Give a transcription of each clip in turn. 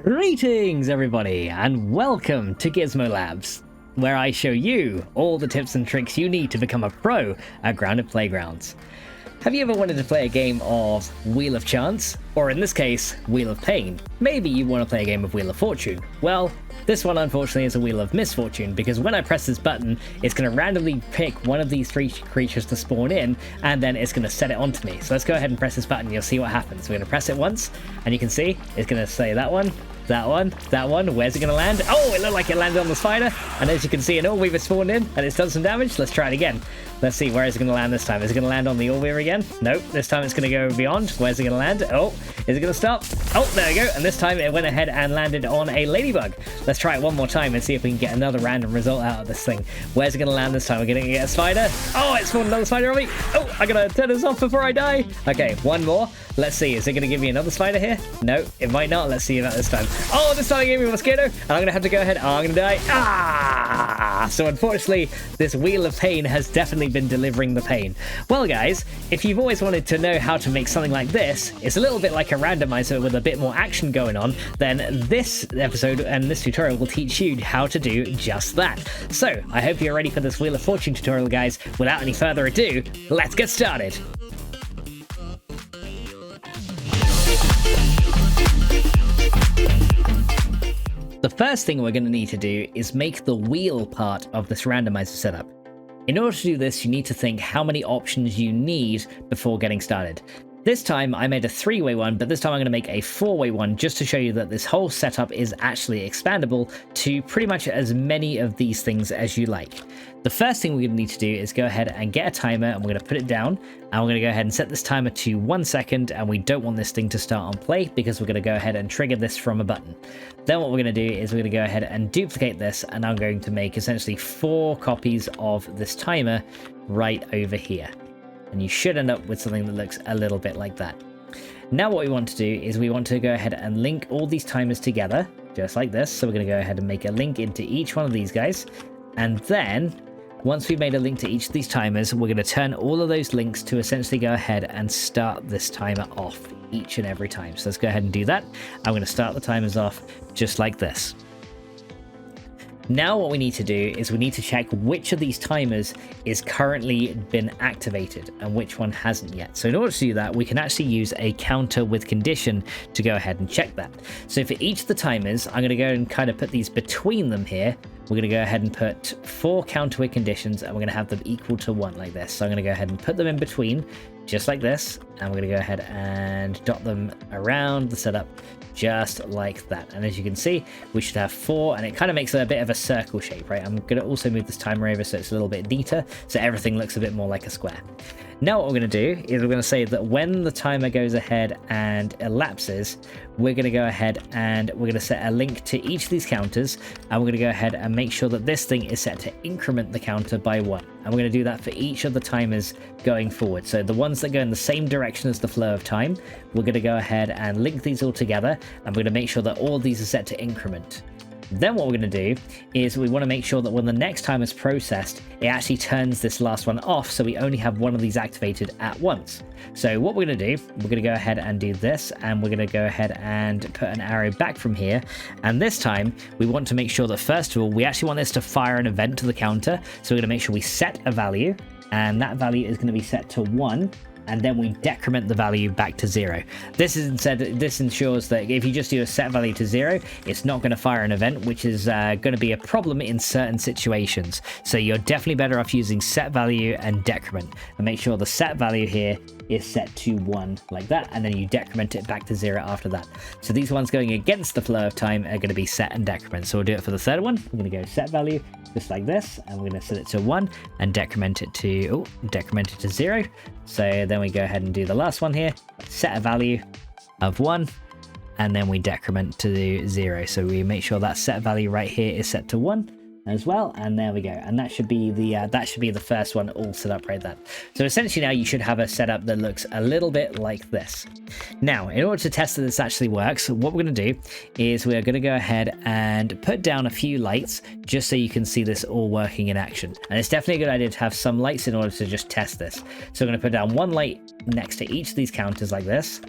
Greetings everybody and welcome to Gizmo Labs, where I show you all the tips and tricks you need to become a pro at grounded playgrounds. Have you ever wanted to play a game of Wheel of Chance? Or in this case, Wheel of Pain? Maybe you want to play a game of Wheel of Fortune. Well, this one unfortunately is a Wheel of Misfortune, because when I press this button, it's going to randomly pick one of these three creatures to spawn in, and then it's going to set it onto me. So let's go ahead and press this button, you'll see what happens. We're going to press it once, and you can see it's going to say that one, that one, that one. Where's it going to land? Oh, it looked like it landed on the spider, and as you can see, an Allweaver spawned in, and it's done some damage. Let's try it again. Let's see, where is it going to land this time? Is it going to land on the Allweaver again? Nope, this time it's going to go beyond. Where's it going to land? Oh, is it going to stop? Oh, there we go, and this time it went ahead and landed on a ladybug. Let's try it one more time and see if we can get another random result out of this thing. Where's it going to land this time? We're going to get a spider. Oh, it spawned another spider on me. Oh, I got to turn this off before I die. Okay, one more. Let's see, is it going to give me another spider here? No, it might not. Let's see about this time. Oh, this time it gave me a mosquito, and I'm going to have to go ahead. Oh, I'm going to die. Ah! So unfortunately, this Wheel of Pain has definitely been delivering the pain. Well, guys, if you've always wanted to know how to make something like this, it's a little bit like a randomizer with a bit more action going on, then this episode and this tutorial will teach you how to do just that. So, I hope you're ready for this Wheel of Fortune tutorial, guys. Without any further ado, let's get started. The first thing we're going to need to do is make the wheel part of this randomizer setup. In order to do this, you need to think how many options you need before getting started. This time I made a 3-way one, but this time I'm going to make a 4-way one just to show you that this whole setup is actually expandable to pretty much as many of these things as you like. The first thing we're going to need to do is go ahead and get a timer, and we're going to put it down, and we're going to go ahead and set this timer to 1 second, and we don't want this thing to start on play because we're going to go ahead and trigger this from a button. Then what we're going to do is we're going to go ahead and duplicate this, and I'm going to make essentially 4 copies of this timer right over here. And you should end up with something that looks a little bit like that. Now what we want to do is we want to go ahead and link all these timers together, just like this. So we're going to go ahead and make a link into each one of these guys. And then, once we've made a link to each of these timers, we're going to turn all of those links to essentially go ahead and start this timer off each and every time. So let's go ahead and do that. I'm going to start the timers off just like this. Now what we need to do is we need to check which of these timers is currently been activated and which one hasn't yet. So in order to do that, we can actually use a counter with condition to go ahead and check that. So for each of the timers, I'm going to go and kind of put these between them here. We're going to go ahead and put 4 counter with conditions, and we're going to have them equal to 1 like this. So I'm going to go ahead and put them in between just like this, and we're going to go ahead and dot them around the setup just like that. And as you can see, we should have 4, and it kind of makes a bit of a circle shape, right? I'm going to also move this timer over so it's a little bit neater, so everything looks a bit more like a square. Now what we're going to do is we're going to say that when the timer goes ahead and elapses, we're going to go ahead and we're going to set a link to each of these counters, and we're going to go ahead and make sure that this thing is set to increment the counter by 1. And we're going to do that for each of the timers going forward. So the ones that go in the same direction as the flow of time, we're going to go ahead and link these all together, and we're going to make sure that all of these are set to increment. Then what we're going to do is we want to make sure that when the next time is processed, it actually turns this last one off, so we only have one of these activated at once. So what we're going to do, we're going to go ahead and do this, and we're going to go ahead and put an arrow back from here. And this time, we want to make sure that first of all, we actually want this to fire an event to the counter. So we're going to make sure we set a value, and that value is going to be set to 1. And then we decrement the value back to 0. This ensures that if you just do a set value to 0, it's not going to fire an event, which is going to be a problem in certain situations. So you're definitely better off using set value and decrement, and make sure the set value here is set to 1 like that, and then you decrement it back to 0 after that. So these ones going against the flow of time are going to be set and decrement. So we'll do it for the third one. We're going to go set value just like this, and we're going to set it to 1 and decrement it to 0. So then we go ahead and do the last one here, set a value of 1, and then we decrement to 0. So we make sure that set value right here is set to 1 as well, and there we go. And that should be the first one all set up right there. So essentially now you should have a setup that looks a little bit like this. Now, in order to test that this actually works, what we're going to do is we're going to go ahead and put down a few lights just so you can see this all working in action. And it's definitely a good idea to have some lights in order to just test this. So we're going to put down 1 light next to each of these counters like this.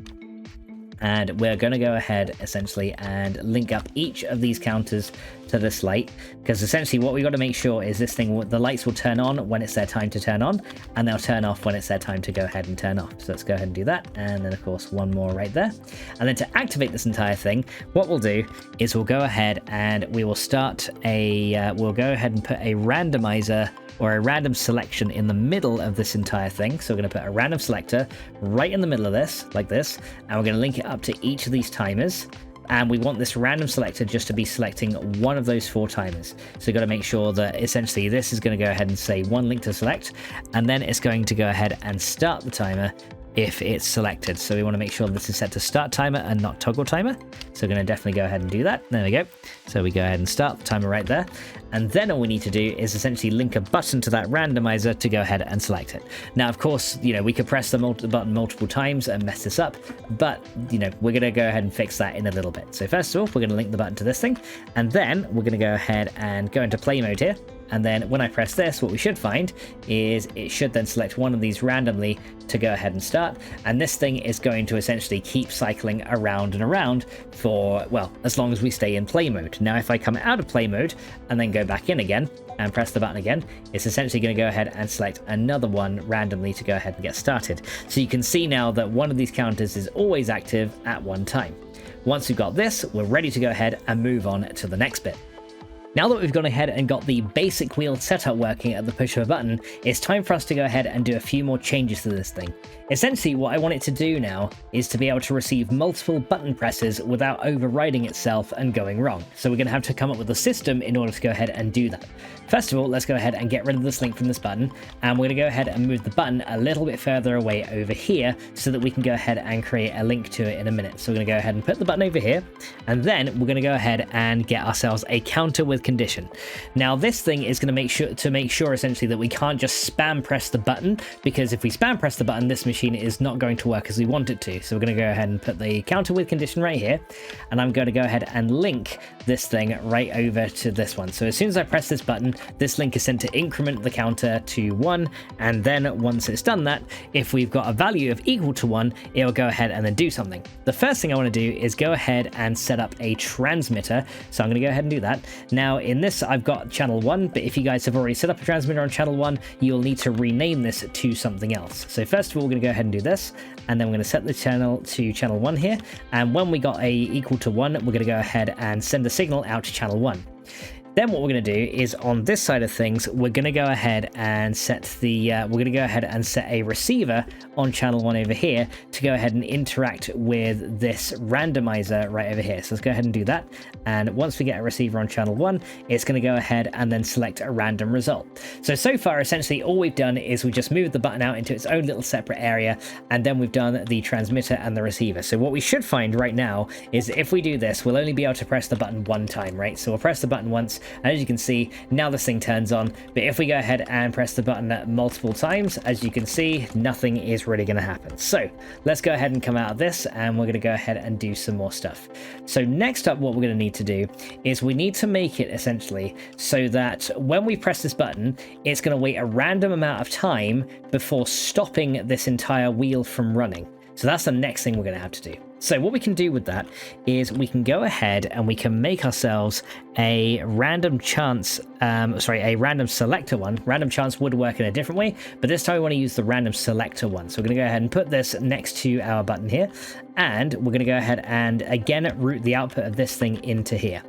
and we're going to go ahead essentially and link up each of these counters to this light, because essentially what we got to make sure is this thing, the lights will turn on when it's their time to turn on, and they'll turn off when it's their time to go ahead and turn off. So let's go ahead and do that, and then of course one more right there. And then to activate this entire thing, what we'll do is we'll go ahead and we will start a we'll go ahead and put a randomizer or a random selection in the middle of this entire thing. So we're going to put a random selector right in the middle of this, like this, and we're going to link it up to each of these timers. And we want this random selector just to be selecting one of those 4 timers. So you've got to make sure that essentially this is going to go ahead and say one link to select, and then it's going to go ahead and start the timer if it's selected. So we want to make sure this is set to start timer and not toggle timer. So we're going to definitely go ahead and do that. There we go. So we go ahead and start the timer right there. And then all we need to do is essentially link a button to that randomizer to go ahead and select it. Now, of course, you know, we could press the button multiple times and mess this up, but, you know, we're going to go ahead and fix that in a little bit. So first of all, we're going to link the button to this thing, and then we're going to go ahead and go into play mode here. And then when I press this, what we should find is it should then select one of these randomly to go ahead and start. And this thing is going to essentially keep cycling around and around for, well, as long as we stay in play mode. Now, if I come out of play mode and then go back in again and press the button again, it's essentially going to go ahead and select another one randomly to go ahead and get started. So you can see now that one of these counters is always active at one time. Once we've got this, we're ready to go ahead and move on to the next bit. Now that we've gone ahead and got the basic wheel setup working at the push of a button, it's time for us to go ahead and do a few more changes to this thing. Essentially, what I want it to do now is to be able to receive multiple button presses without overriding itself and going wrong. So we're going to have to come up with a system in order to go ahead and do that. First of all, let's go ahead and get rid of this link from this button, and we're going to go ahead and move the button a little bit further away over here so that we can go ahead and create a link to it in a minute. So we're going to go ahead and put the button over here, and then we're going to go ahead and get ourselves a counter with condition. Now this thing is going to make sure essentially that we can't just spam press the button, because if we spam press the button, this machine is not going to work as we want it to. So we're going to go ahead and put the counter with condition right here, and I'm going to go ahead and link this thing right over to this one. So as soon as I press this button, this link is sent to increment the counter to 1, and then once it's done that, if we've got a value of equal to 1, it'll go ahead and then do something. The first thing I want to do is go ahead and set up a transmitter. So I'm going to go ahead and do that. Now in this I've got channel 1, but if you guys have already set up a transmitter on channel 1, you'll need to rename this to something else. So first of all, we're going to go ahead and do this, and then we're going to set the channel to channel 1 here, and when we got a equal to 1, we're going to go ahead and send the signal out to channel 1. Then what we're going to do is on this side of things, we're going to go ahead and set the a receiver on channel 1 over here to go ahead and interact with this randomizer right over here. So let's go ahead and do that. And once we get a receiver on channel 1, it's going to go ahead and then select a random result. So far, essentially all we've done is we just moved the button out into its own little separate area, and then we've done the transmitter and the receiver. So what we should find right now is if we do this, we'll only be able to press the button one time, right? So we'll press the button once, and as you can see, now this thing turns on. But if we go ahead and press the button multiple times, as you can see, nothing is really going to happen. So let's go ahead and come out of this, and we're going to go ahead and do some more stuff. So next up, what we're going to need to do is we need to make it essentially so that when we press this button, it's going to wait a random amount of time before stopping this entire wheel from running. So that's the next thing we're going to have to do. So what we can do with that is we can go ahead and we can make ourselves a random chance, a random selector one. Random chance would work in a different way, but this time we want to use the random selector one. So we're going to go ahead and put this next to our button here, and we're going to go ahead and again route the output of this thing into here.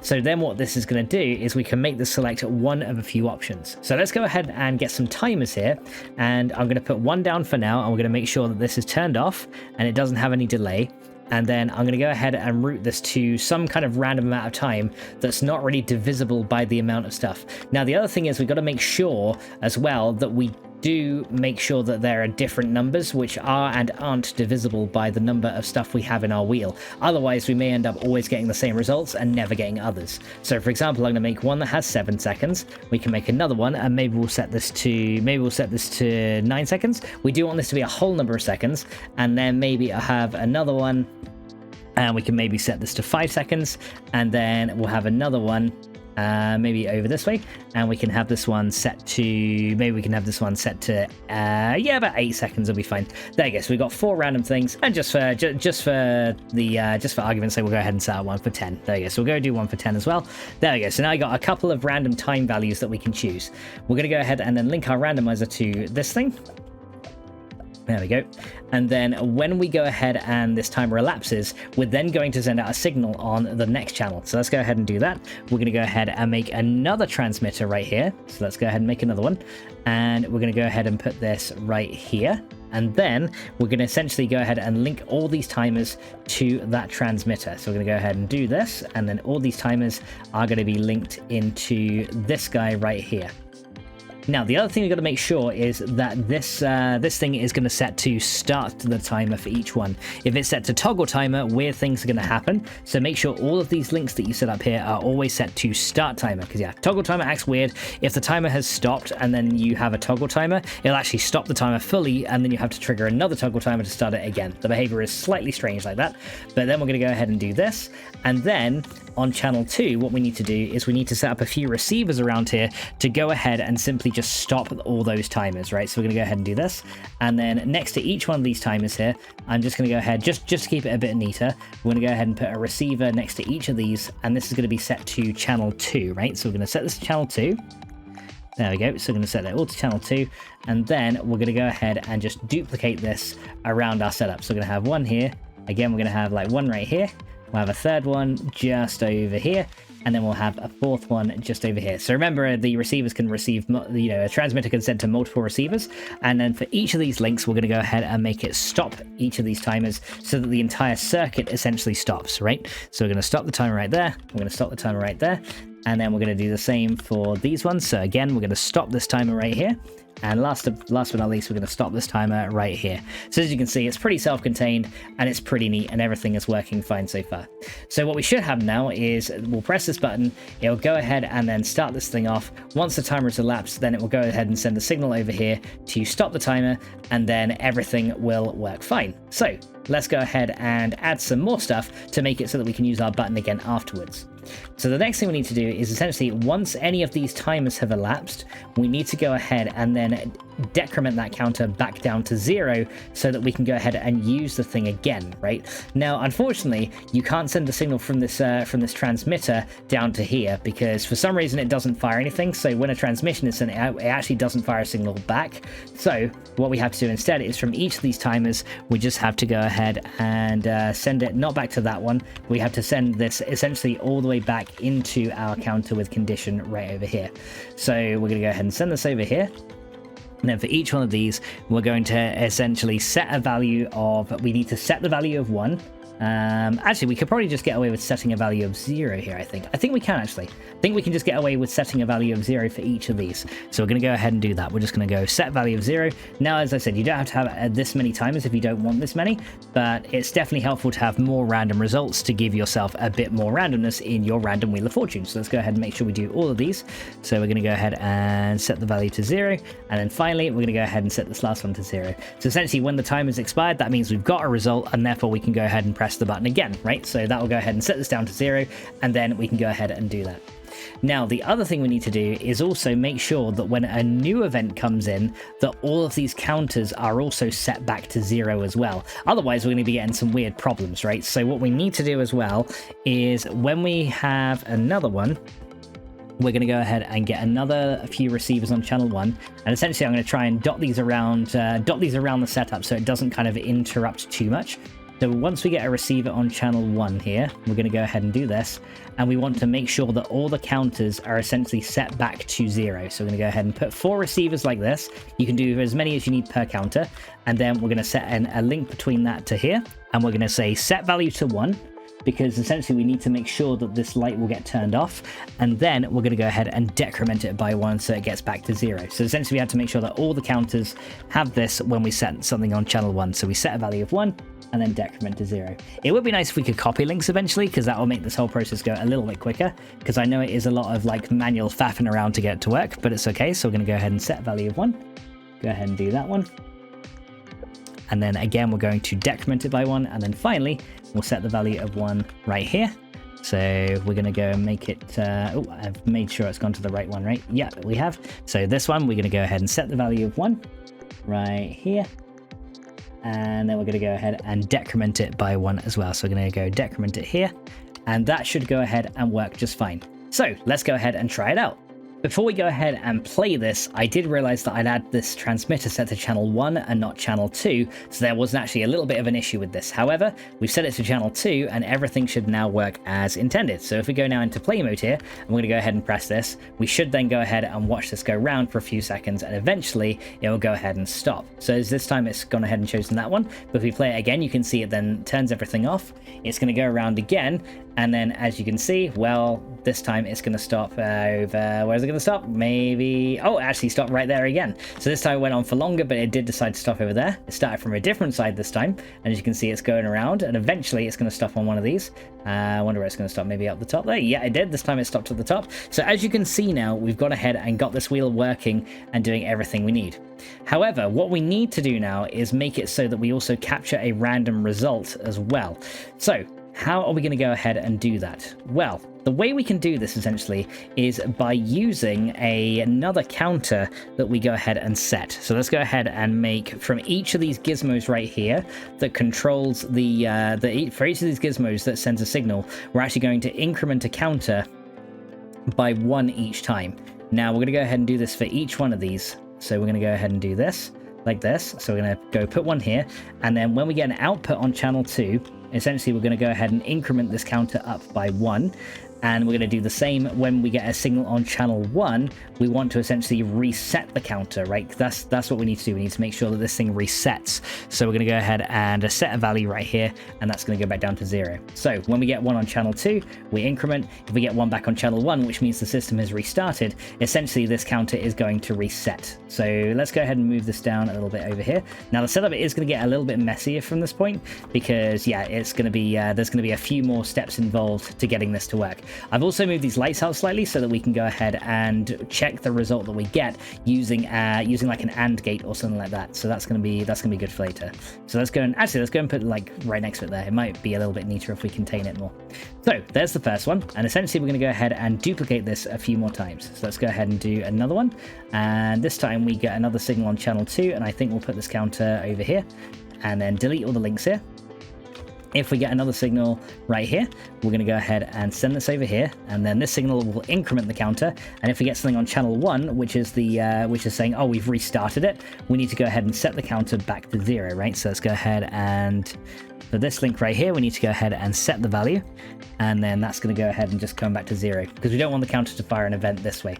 So then what this is going to do is we can make this select one of a few options. So let's go ahead and get some timers here, and I'm going to put one down for now, and we're going to make sure that this is turned off and it doesn't have any delay. And then I'm going to go ahead and route this to some kind of random amount of time that's not really divisible by the amount of stuff. Now the other thing is we've got to make sure as well that we do make sure that there are different numbers which are and aren't divisible by the number of stuff we have in our wheel. Otherwise we may end up always getting the same results and never getting others. So for example, I'm going to make one that has 7 seconds. We can make another one, and maybe we'll set this to 9 seconds. We do want this to be a whole number of seconds, and then maybe I'll have another one, and we can maybe set this to 5 seconds, and then we'll have another one maybe over this way, and we can have this one set to, maybe we can have this one set to yeah, about 8 seconds will be fine. There you go. So we've got 4 random things, and just for argument's sake, we'll go ahead and set out one for 10. There you go. So we'll go do one for 10 as well. There we go. So now I got a couple of random time values that we can choose. We're going to go ahead and then link our randomizer to this thing. There we go. And then when we go ahead and this timer elapses, we're then going to send out a signal on the next channel. So let's go ahead and do that. We're going to go ahead and make another transmitter right here. So let's go ahead and make another one. And we're going to go ahead and put this right here. And then we're going to essentially go ahead and link all these timers to that transmitter. So we're going to go ahead and do this. And then all these timers are going to be linked into this guy right here. Now, the other thing we've got to make sure is that this thing is going to set to start the timer for each one. If it's set to toggle timer, weird things are going to happen. So make sure all of these links that you set up here are always set to start timer. Because yeah, toggle timer acts weird. If the timer has stopped and then you have a toggle timer, it'll actually stop the timer fully, and then you have to trigger another toggle timer to start it again. The behavior is slightly strange like that. But then we're going to go ahead and do this. And then on channel 2, what we need to do is we need to set up a few receivers around here to go ahead and simply just stop all those timers, right? So we're going to go ahead and do this. And then next to each one of these timers here, I'm just going to go ahead, just to keep it a bit neater, we're going to go ahead and put a receiver next to each of these, and this is going to be set to channel 2, right? So we're going to set this to channel 2. There we go. So we're going to set that all to channel 2, and then we're going to go ahead and just duplicate this around our setup. So we're going to have one here. Again, we're going to have like one right here. We'll have a third one just over here, and then we'll have a fourth one just over here. So remember, the receivers can receive, a transmitter can send to multiple receivers, and then for each of these links, we're going to go ahead and make it stop each of these timers so that the entire circuit essentially stops, right? So we're going to stop the timer right there, we're going to stop the timer right there, and then we're going to do the same for these ones. So again, we're going to stop this timer right here. And last but not least, we're going to stop this timer right here. So as you can see, it's pretty self-contained and it's pretty neat, and everything is working fine so far. So what we should have now is we'll press this button, it'll go ahead and then start this thing off. Once the timer has elapsed, then it will go ahead and send a signal over here to stop the timer, and then everything will work fine. So let's go ahead and add some more stuff to make it so that we can use our button again afterwards. So the next thing we need to do is essentially, once any of these timers have elapsed, we need to go ahead and then decrement that counter back down to 0 so that we can go ahead and use the thing again, right? Now, unfortunately, you can't send a signal from this transmitter down to here because for some reason it doesn't fire anything. So when a transmission is sent out, it actually doesn't fire a signal back. So what we have to do instead is from each of these timers, we just have to go ahead and send it not back to that one. We have to send this essentially all the way back into our counter with condition right over here. So we're going to go ahead and send this over here. And then for each one of these, we're going to essentially set a value of, we need to set the value of 1. Actually, we could probably just get away with setting a value of 0 here, I think we can actually. I think we can just get away with setting a value of 0 for each of these. So we're going to go ahead and do that. We're just going to go set value of 0. Now, as I said, you don't have to have this many timers if you don't want this many, but it's definitely helpful to have more random results to give yourself a bit more randomness in your random Wheel of Fortune. So let's go ahead and make sure we do all of these. So we're going to go ahead and set the value to 0. And then finally, we're going to go ahead and set this last one to 0. So essentially, when the timer's expired, that means we've got a result, and therefore we can go ahead and press the button again, right? So that will go ahead and set this down to 0, and then we can go ahead and do that. Now, the other thing we need to do is also make sure that when a new event comes in, that all of these counters are also set back to 0 as well. Otherwise, we're going to be getting some weird problems, right? So what we need to do as well is when we have another one, we're going to go ahead and get a few receivers on channel 1, and essentially I'm going to try and dot these around the setup so it doesn't kind of interrupt too much. So once we get a receiver on channel 1 here, we're going to go ahead and do this, and we want to make sure that all the counters are essentially set back to 0. So we're going to go ahead and put 4 receivers like this. You can do as many as you need per counter, and then we're going to set a link between that to here, and we're going to say set value to 1, because essentially we need to make sure that this light will get turned off, and then we're going to go ahead and decrement it by 1 so it gets back to 0. So essentially we have to make sure that all the counters have this when we set something on channel 1. So we set a value of 1 and then decrement to 0. It would be nice if we could copy links eventually, because that will make this whole process go a little bit quicker, because I know it is a lot of like manual faffing around to get it to work, but it's okay. So we're going to go ahead and set a value of 1. Go ahead and do that one. And then again, we're going to decrement it by 1. And then finally, we'll set the value of 1 right here. So we're going to go and make it, oh, I've made sure it's gone to the right one, right? Yeah, we have. So this one, we're going to go ahead and set the value of 1 right here. And then we're going to go ahead and decrement it by 1 as well. So we're going to go decrement it here, and that should go ahead and work just fine. So let's go ahead and try it out. Before we go ahead and play this, I did realize that I'd add this transmitter set to channel 1 and not channel 2, so there was actually a little bit of an issue with this. However, we've set it to channel 2 and everything should now work as intended. So if we go now into play mode here, I'm going to go ahead and press this, we should then go ahead and watch this go round for a few seconds, and eventually it will go ahead and stop. So this time it's gone ahead and chosen that one, but if we play it again, you can see it then turns everything off. It's going to go around again, and then as you can see, well, this time it's going to stop over, where is it going to stop? Maybe, oh, actually stop right there again. So this time it went on for longer, but it did decide to stop over there. It started from a different side this time, and as you can see, it's going around, and eventually it's going to stop on one of these. I wonder where it's going to stop, maybe up the top there. Yeah, it did. This time it stopped at the top. So as you can see now, we've gone ahead and got this wheel working and doing everything we need. However, what we need to do now is make it so that we also capture a random result as well. So how are we going to go ahead and do that? Well, the way we can do this essentially is by using another counter that we go ahead and set. So let's go ahead and make from each of these gizmos right here that controls for each of these gizmos that sends a signal, we're actually going to increment a counter by 1 each time. Now we're going to go ahead and do this for each one of these. So we're going to go ahead and do this like this. So we're going to go put 1 here, and then when we get an output on channel 2, essentially we're going to go ahead and increment this counter up by 1, and we're going to do the same when we get a signal on channel 1. We want to essentially reset the counter, right? That's what we need to do. We need to make sure that this thing resets. So we're going to go ahead and set a value right here, and that's going to go back down to 0. So when we get 1 on channel 2, we increment. If we get 1 back on channel 1, which means the system has restarted, essentially this counter is going to reset. So let's go ahead and move this down a little bit over here. Now the setup is going to get a little bit messier from this point, because yeah, it's going to be there's going to be a few more steps involved to getting this to work. I've also moved these lights out slightly so that we can go ahead and check the result that we get using like an AND gate or something like that. So that's gonna be good for later. So let's go and put like right next to it there. It might be a little bit neater if we contain it more. So there's the first one, and essentially we're going to go ahead and duplicate this a few more times. So let's go ahead and do another one, and this time we get another signal on channel 2, and I think we'll put this counter over here and then delete all the links here. If we get another signal right here, we're going to go ahead and send this over here, and then this signal will increment the counter. And if we get something on channel 1, which is saying, oh, we've restarted it, we need to go ahead and set the counter back to 0, right? So let's go ahead and for this link right here, we need to go ahead and set the value, and then that's going to go ahead and just come back to 0, because we don't want the counter to fire an event this way.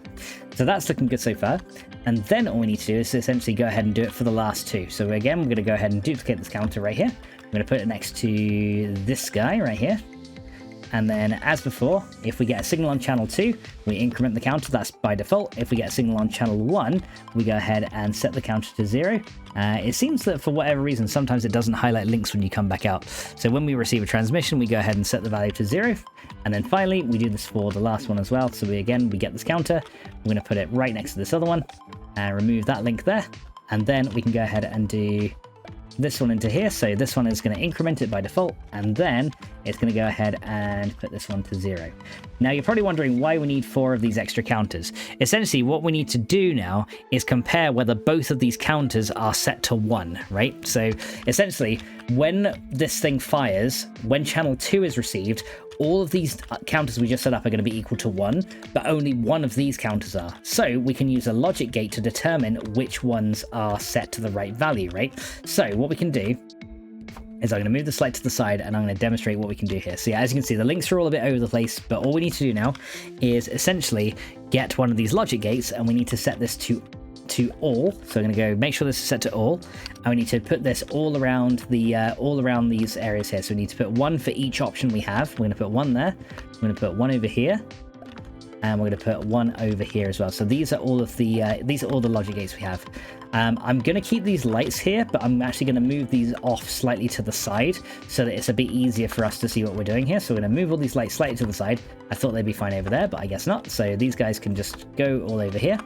So that's looking good so far. And then all we need to do is essentially go ahead and do it for the last 2. So again, we're going to go ahead and duplicate this counter right here. I'm going to put it next to this guy right here. And then, as before, if we get a signal on channel 2, we increment the counter. That's by default. If we get a signal on channel 1, we go ahead and set the counter to 0. It seems that for whatever reason, sometimes it doesn't highlight links when you come back out. So when we receive a transmission, we go ahead and set the value to 0. And then finally, we do this for the last one as well. So we get this counter. We're going to put it right next to this other one and remove that link there. And then we can go ahead and do this one into here. So this one is going to increment it by default, and then it's going to go ahead and put this one to 0. Now you're probably wondering why we need 4 of these extra counters. Essentially what we need to do now is compare whether both of these counters are set to 1, right? So essentially when this thing fires, when channel 2 is received, all of these counters we just set up are going to be equal to 1, but only one of these counters are. So we can use a logic gate to determine which ones are set to the right value, right? So what we can do is I'm going to move the slide to the side, and I'm going to demonstrate what we can do here. So yeah, as you can see, the links are all a bit over the place, but all we need to do now is essentially get one of these logic gates, and we need to set this to all. So I'm going to go make sure this is set to all, and we need to put this all around these areas here. So we need to put 1 for each option we have. We're going to put 1 there, we're going to put 1 over here, and we're going to put 1 over here as well. So these are all the logic gates we have. I'm going to keep these lights here, but I'm actually going to move these off slightly to the side so that it's a bit easier for us to see what we're doing here. So we're going to move all these lights slightly to the side. I thought they'd be fine over there, but I guess not. So these guys can just go all over here.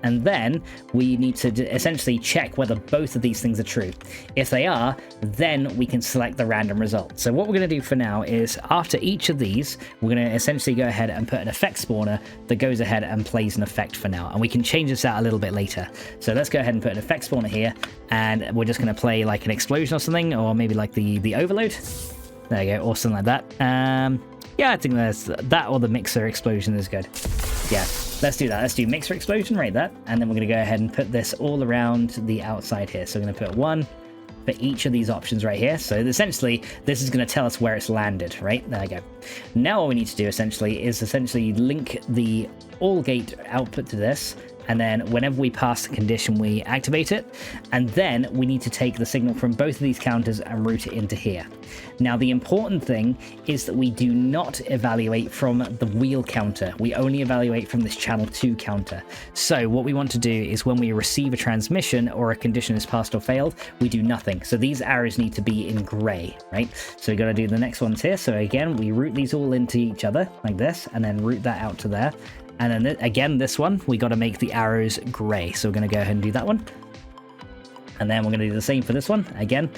and then we need to essentially check whether both of these things are true. If they are, then we can select the random result. So what we're going to do for now is after each of these, we're going to essentially go ahead and put an effect spawner that goes ahead and plays an effect for now, and we can change this out a little bit later. So let's go ahead and put an effect spawner here, and we're just going to play like an explosion or something, or maybe like the overload. There you go, or something like that. Yeah, I think that or the mixer explosion is good. Yeah, let's do that. Let's do mixer explosion right there. And then we're going to go ahead and put this all around the outside here. So we're going to put one for each of these options right here. So essentially, this is going to tell us where it's landed, right? There we go. Now all we need to do essentially is link the all gate output to this. And then whenever we pass the condition, we activate it. And then we need to take the signal from both of these counters and route it into here. Now, the important thing is that we do not evaluate from the wheel counter. We only evaluate from this channel 2 counter. So what we want to do is when we receive a transmission or a condition is passed or failed, we do nothing. So these arrows need to be in gray, right? So we got to do the next ones here. So again, we route these all into each other like this, and then route that out to there. And then again, this one, we got to make the arrows gray. So we're going to go ahead and do that one. And then we're going to do the same for this one. Again,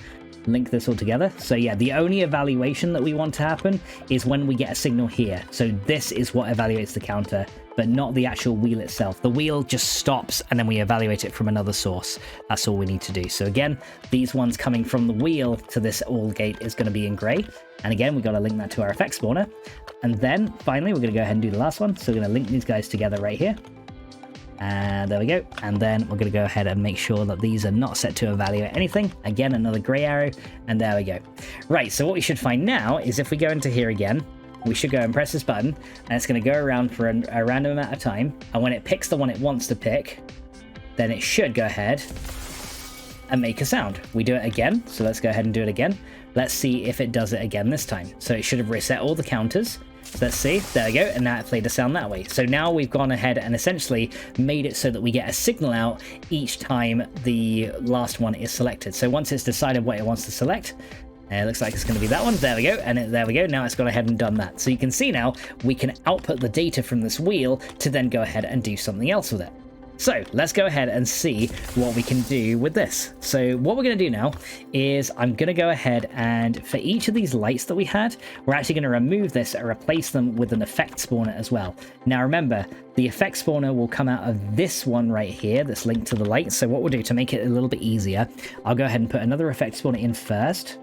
link this all together. So yeah, the only evaluation that we want to happen is when we get a signal here. So this is what evaluates the counter, but not the actual wheel itself. The wheel just stops and then we evaluate it from another source. That's all we need to do. So again, these ones coming from the wheel to this all gate is going to be in gray. And again, we've got to link that to our effect spawner. And then finally, we're going to go ahead and do the last one. So we're going to link these guys together right here. And there we go. And then we're going to go ahead and make sure that these are not set to evaluate anything. Again, another gray arrow. And there we go. Right, so what we should find now is if we go into here again, we should go and press this button, and it's going to go around for a random amount of time. And when it picks the one it wants to pick, then it should go ahead and make a sound. We do it again. So let's go ahead and do it again. Let's see if it does it again this time. So it should have reset all the counters. So let's see, there we go, and now it played a sound that way. So now we've gone ahead and essentially made it so that we get a signal out each time the last one is selected. So once it's decided what it wants to select, it looks like it's going to be that one. There we go. And there we go. Now it's gone ahead and done that. So you can see now we can output the data from this wheel to then go ahead and do something else with it. So let's go ahead and see what we can do with this. So what we're going to do now is I'm going to go ahead and for each of these lights that we had, we're actually going to remove this and replace them with an effect spawner as well. Now remember, the effect spawner will come out of this one right here that's linked to the light. So what we'll do to make it a little bit easier, I'll go ahead and put another effect spawner in first.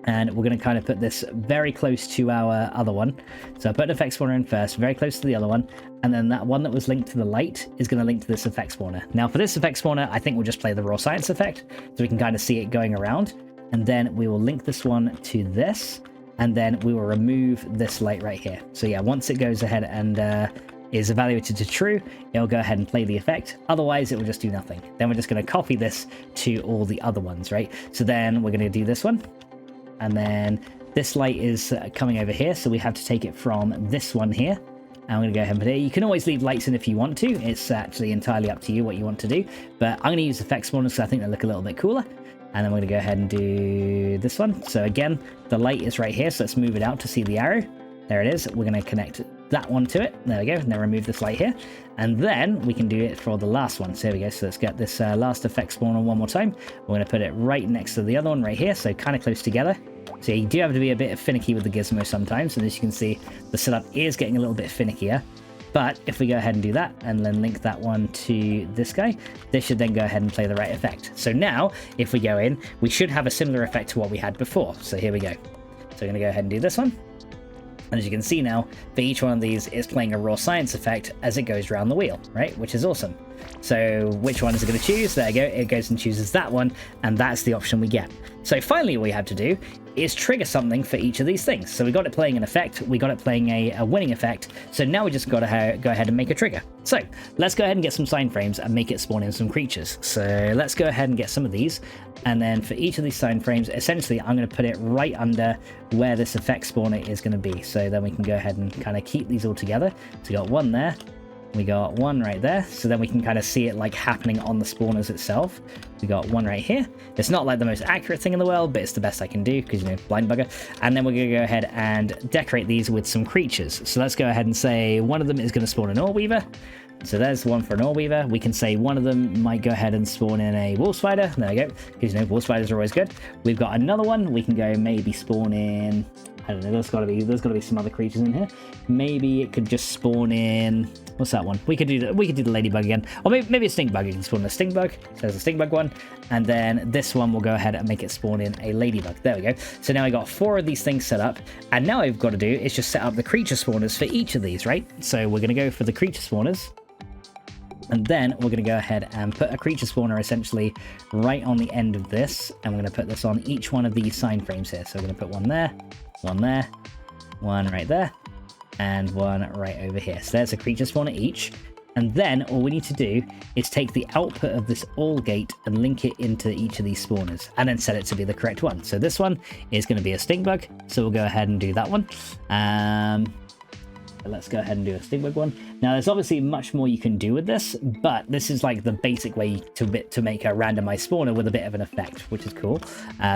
And we're going to kind of put this very close to our other one. So I put an effect spawner in first, very close to the other one. And then that one that was linked to the light is going to link to this effect spawner. Now for this effect spawner, I think we'll just play the raw science effect. So we can kind of see it going around. And then we will link this one to this. And then we will remove this light right here. So yeah, once it goes ahead and is evaluated to true, it'll go ahead and play the effect. Otherwise, it will just do nothing. Then we're just going to copy this to all the other ones, right? So then we're going to do this one. And then this light is coming over here, so we have to take it from this one here. And I'm going to go ahead and put it. You can always leave lights in if you want to. It's actually entirely up to you what you want to do. But I'm going to use effect spawners because I think they look a little bit cooler. And then we're going to go ahead and do this one. So again, the light is right here, so let's move it out to see the arrow. There it is. We're going to connect that one to it. There we go. Now remove this light here. And then we can do it for the last one. So here we go. So let's get this last effect spawner one more time. We're going to put it right next to the other one right here. So kind of close together. So you do have to be a bit finicky with the gizmo sometimes. And as you can see, the setup is getting a little bit finickier. But if we go ahead and do that and then link that one to this guy, this should then go ahead and play the right effect. So now if we go in, we should have a similar effect to what we had before. So here we go. So we're going to go ahead and do this one. And as you can see now, for each one of these, it's playing a raw science effect as it goes around the wheel, right? Which is awesome. So which one is it going to choose? There you go. It goes and chooses that one, and that's the option we get. So finally, what we have to do is trigger something for each of these things. So we got it playing an effect, we got it playing a winning effect. So now we just got to go ahead and make a trigger. So let's go ahead and get some sign frames and make it spawn in some creatures. So let's go ahead and get some of these. And then for each of these sign frames, essentially, I'm going to put it right under where this effect spawner is going to be. So then we can go ahead and kind of keep these all together. So we got one there. We got one right there. So then we can kind of see it like happening on the spawners itself. We got one right here. It's not like the most accurate thing in the world, but it's the best I can do because, you know, blind bugger. And then we're going to go ahead and decorate these with some creatures. So let's go ahead and say one of them is going to spawn an ore weaver. So there's one for an ore weaver. We can say one of them might go ahead and spawn in a wolf spider. There we go, because you know wolf spiders are always good. We've got another one. We can go maybe spawn in, I don't know, there's got to be some other creatures in here. Maybe it could just spawn in, what's that one? We could do the ladybug again, or maybe a stink bug. You can spawn a stink bug. So there's a stink bug one, and then this one will go ahead and make it spawn in a ladybug. There we go. So now I got 4 of these things set up, and now I've got to do is just set up the creature spawners for each of these, right? So we're going to go for the creature spawners. And then we're going to go ahead and put a creature spawner essentially right on the end of this. And we're going to put this on each one of these sign frames here. So we're going to put one there, one right there, and one right over here. So there's a creature spawner each. And then all we need to do is take the output of this all gate and link it into each of these spawners and then set it to be the correct one. So this one is going to be a stink bug. So we'll go ahead and do that one. Let's go ahead and do a stink bug one. Now there's obviously much more you can do with this, but this is like the basic way to make a randomized spawner with a bit of an effect, which is cool.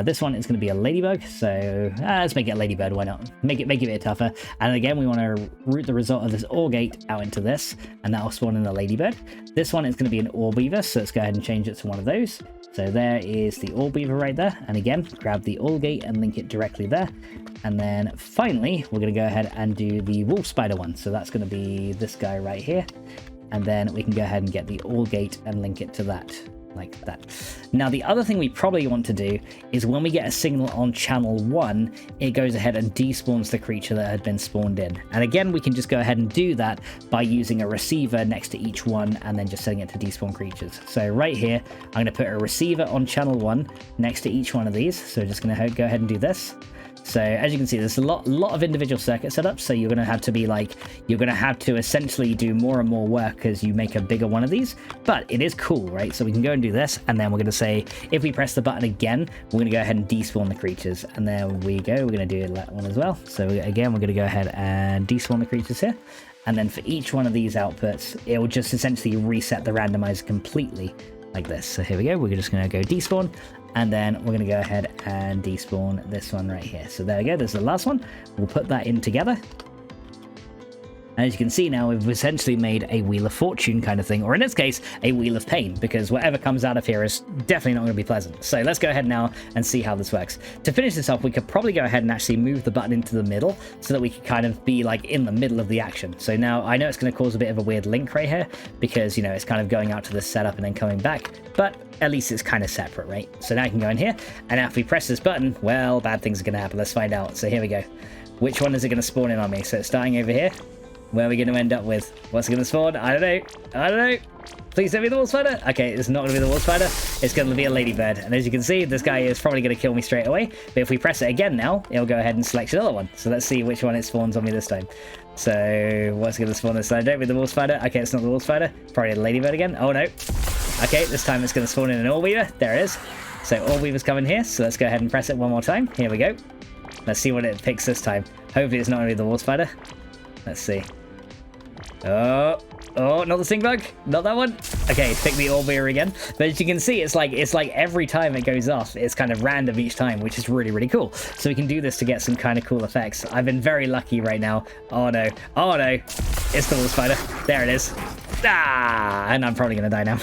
This one is going to be a ladybug, so let's make it a ladybird. Why not? Make it a bit tougher. And again, we want to route the result of this ore gate out into this, and that'll spawn in a ladybird. This one is going to be an ore weaver, so let's go ahead and change it to one of those. So there is the ore weaver right there, and again, grab the ore gate and link it directly there. And then finally, we're going to go ahead and do the wolf spider one. So that's going to be this guy right here. And then we can go ahead and get the ore gate and link it to that, like that. Now, the other thing we probably want to do is when we get a signal on channel 1, it goes ahead and despawns the creature that had been spawned in. And again, we can just go ahead and do that by using a receiver next to each one and then just setting it to despawn creatures. So right here, I'm going to put a receiver on channel 1 next to each one of these. So just going to go ahead and do this. So as you can see, there's a lot of individual circuit setups. So you're going to have to essentially do more and more work as you make a bigger one of these. But it is cool, right? So we can go and do this, and then we're going to say, if we press the button again, we're going to go ahead and despawn the creatures. And there we go. We're going to do that one as well. So again, we're going to go ahead and despawn the creatures here. And then for each one of these outputs, it will just essentially reset the randomizer completely like this. So here we go. We're just going to go despawn. And then we're going to go ahead and despawn this one right here. So there we go. There's the last one. We'll put that in together. And as you can see now, we've essentially made a Wheel of Fortune kind of thing, or in this case, a Wheel of Pain, because whatever comes out of here is definitely not going to be pleasant. So let's go ahead now and see how this works. To finish this off, we could probably go ahead and actually move the button into the middle so that we could kind of be like in the middle of the action. So now I know it's going to cause a bit of a weird link right here because, you know, it's kind of going out to this setup and then coming back, but at least it's kind of separate, right? So now I can go in here, and after we press this button, well, bad things are going to happen. Let's find out. So here we go. Which one is it going to spawn in on me? So it's starting over here. Where are we going to end up with? What's going to spawn? I don't know. Please don't be the wolf spider. Okay, it's not going to be the wolf spider. It's going to be a ladybird. And as you can see, this guy is probably going to kill me straight away. But if we press it again now, it'll go ahead and select another one. So let's see which one it spawns on me this time. So what's going to spawn this time? Don't be the wolf spider. Okay, it's not the wolf spider. Probably the ladybird again. Oh no. Okay, this time it's going to spawn in an ore weaver. There it is. So ore weaver's coming here. So let's go ahead and press it one more time. Here we go. Let's see what it picks this time. Hopefully it's not going to be the wolf spider. Let's see. Oh, not the stink bug, not that one. Okay, pick the ore weaver again. But as you can see, it's like every time it goes off, it's kind of random each time, which is really, really cool. So we can do this to get some kind of cool effects. I've been very lucky right now. Oh no, it's the wolf spider. There it is. And I'm probably gonna die now.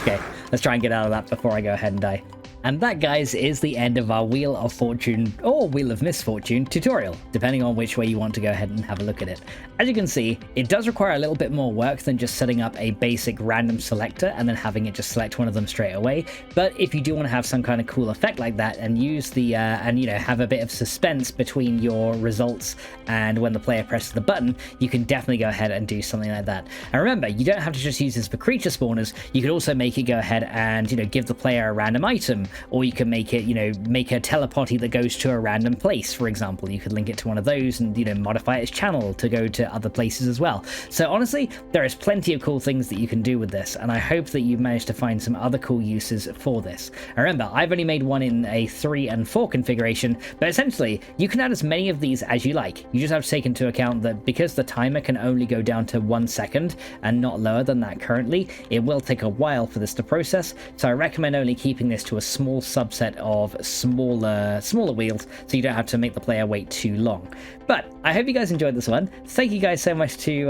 Okay, let's try and get out of that before I go ahead and die. And that, guys, is the end of our Wheel of Fortune or Wheel of Misfortune tutorial, depending on which way you want to go ahead and have a look at it. As you can see, it does require a little bit more work than just setting up a basic random selector and then having it just select one of them straight away. But if you do want to have some kind of cool effect like that and use the, have a bit of suspense between your results and when the player presses the button, you can definitely go ahead and do something like that. And remember, you don't have to just use this for creature spawners. You could also make it go ahead and, give the player a random item. Or you can make it, make a teleporty that goes to a random place, for example. You could link it to one of those and, modify its channel to go to other places as well. So honestly, there is plenty of cool things that you can do with this, and I hope that you've managed to find some other cool uses for this. And remember, I've only made one in a 3 and 4 configuration, but essentially, you can add as many of these as you like. You just have to take into account that because the timer can only go down to 1 second and not lower than that currently, it will take a while for this to process, so I recommend only keeping this to a small subset of smaller wheels so you don't have to make the player wait too long. But I hope you guys enjoyed this one. Thank you guys so much to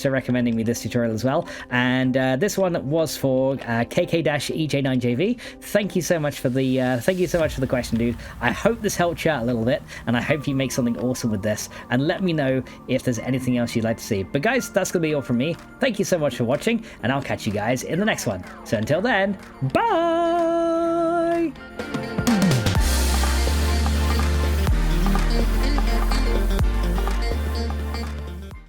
recommending me this tutorial as well. And this one was for KK-EJ9JV. Thank you so much for the question, dude. I hope this helped you out a little bit, and I hope you make something awesome with this. And let me know if there's anything else you'd like to see. But guys, that's gonna be all from me. Thank you so much for watching, and I'll catch you guys in the next one. So until then, bye.